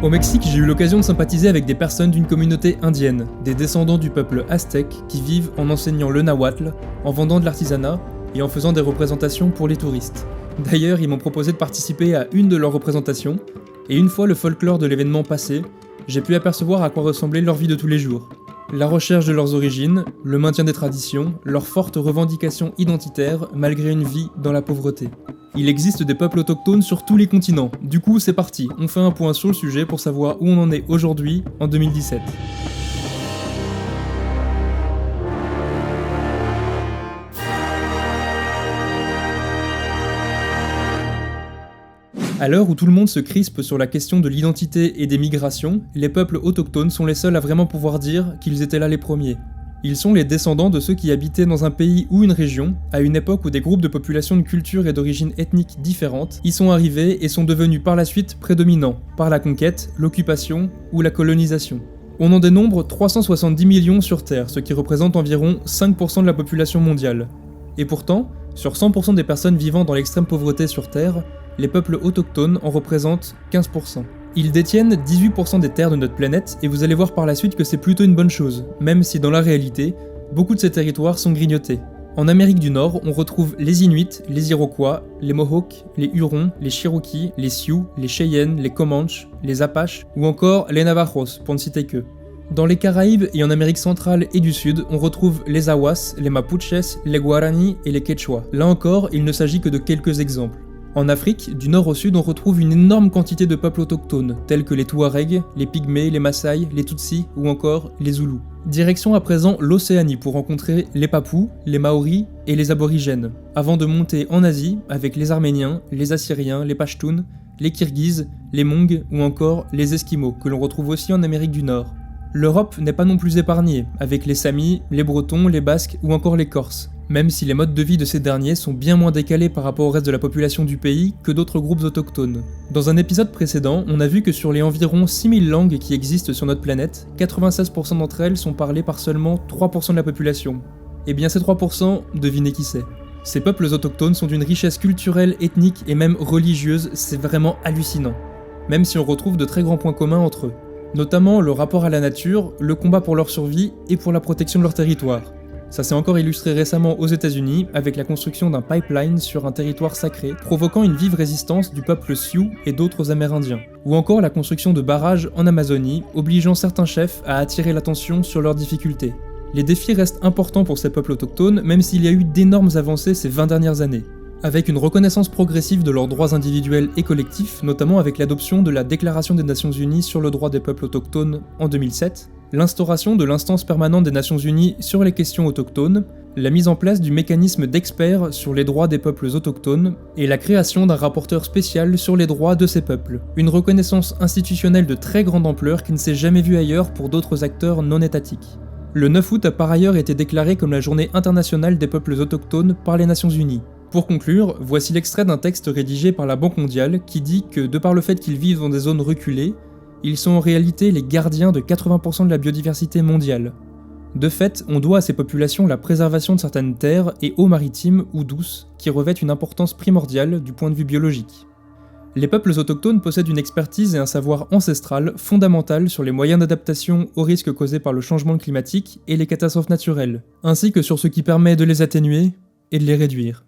Au Mexique, j'ai eu l'occasion de sympathiser avec des personnes d'une communauté indienne, des descendants du peuple aztèque qui vivent en enseignant le nahuatl, en vendant de l'artisanat et en faisant des représentations pour les touristes. D'ailleurs, ils m'ont proposé de participer à une de leurs représentations, et une fois le folklore de l'événement passé, j'ai pu apercevoir à quoi ressemblait leur vie de tous les jours. La recherche de leurs origines, le maintien des traditions, leurs fortes revendications identitaires malgré une vie dans la pauvreté. Il existe des peuples autochtones sur tous les continents, du coup c'est parti, on fait un point sur le sujet pour savoir où on en est aujourd'hui, en 2017. À l'heure où tout le monde se crispe sur la question de l'identité et des migrations, les peuples autochtones sont les seuls à vraiment pouvoir dire qu'ils étaient là les premiers. Ils sont les descendants de ceux qui habitaient dans un pays ou une région, à une époque où des groupes de populations de cultures et d'origines ethniques différentes y sont arrivés et sont devenus par la suite prédominants, par la conquête, l'occupation ou la colonisation. On en dénombre 370 millions sur Terre, ce qui représente environ 5% de la population mondiale. Et pourtant, sur 100% des personnes vivant dans l'extrême pauvreté sur Terre, les peuples autochtones en représentent 15%. Ils détiennent 18% des terres de notre planète et vous allez voir par la suite que c'est plutôt une bonne chose, même si dans la réalité, beaucoup de ces territoires sont grignotés. En Amérique du Nord, on retrouve les Inuits, les Iroquois, les Mohawks, les Hurons, les Cherokees, les Sioux, les Cheyennes, les Comanches, les Apaches ou encore les Navajos, pour ne citer qu'eux. Dans les Caraïbes et en Amérique centrale et du Sud, on retrouve les Awas, les Mapuches, les Guaranis et les Quechua. Là encore, il ne s'agit que de quelques exemples. En Afrique, du nord au sud, on retrouve une énorme quantité de peuples autochtones, tels que les Touaregs, les Pygmées, les Maasai, les Tutsis ou encore les Zoulous. Direction à présent l'Océanie pour rencontrer les Papous, les Maoris et les Aborigènes, avant de monter en Asie avec les Arméniens, les Assyriens, les Pashtuns, les Kirghizes, les Mongs ou encore les Esquimaux, que l'on retrouve aussi en Amérique du Nord. L'Europe n'est pas non plus épargnée, avec les Samis, les Bretons, les Basques ou encore les Corses, même si les modes de vie de ces derniers sont bien moins décalés par rapport au reste de la population du pays que d'autres groupes autochtones. Dans un épisode précédent, on a vu que sur les environ 6000 langues qui existent sur notre planète, 96% d'entre elles sont parlées par seulement 3% de la population. Et bien ces 3%, devinez qui c'est. Ces peuples autochtones sont d'une richesse culturelle, ethnique et même religieuse, c'est vraiment hallucinant. Même si on retrouve de très grands points communs entre eux. Notamment le rapport à la nature, le combat pour leur survie et pour la protection de leur territoire. Ça s'est encore illustré récemment aux États-Unis avec la construction d'un pipeline sur un territoire sacré, provoquant une vive résistance du peuple Sioux et d'autres Amérindiens. Ou encore la construction de barrages en Amazonie, obligeant certains chefs à attirer l'attention sur leurs difficultés. Les défis restent importants pour ces peuples autochtones, même s'il y a eu d'énormes avancées ces 20 dernières années. Avec une reconnaissance progressive de leurs droits individuels et collectifs, notamment avec l'adoption de la Déclaration des Nations Unies sur le droit des peuples autochtones en 2007, l'instauration de l'instance permanente des Nations Unies sur les questions autochtones, la mise en place du mécanisme d'experts sur les droits des peuples autochtones et la création d'un rapporteur spécial sur les droits de ces peuples. Une reconnaissance institutionnelle de très grande ampleur qui ne s'est jamais vue ailleurs pour d'autres acteurs non étatiques. Le 9 août a par ailleurs été déclaré comme la journée internationale des peuples autochtones par les Nations Unies. Pour conclure, voici l'extrait d'un texte rédigé par la Banque mondiale qui dit que, de par le fait qu'ils vivent dans des zones reculées, ils sont en réalité les gardiens de 80% de la biodiversité mondiale. De fait, on doit à ces populations la préservation de certaines terres et eaux maritimes ou douces qui revêtent une importance primordiale du point de vue biologique. Les peuples autochtones possèdent une expertise et un savoir ancestral fondamental sur les moyens d'adaptation aux risques causés par le changement climatique et les catastrophes naturelles, ainsi que sur ce qui permet de les atténuer et de les réduire.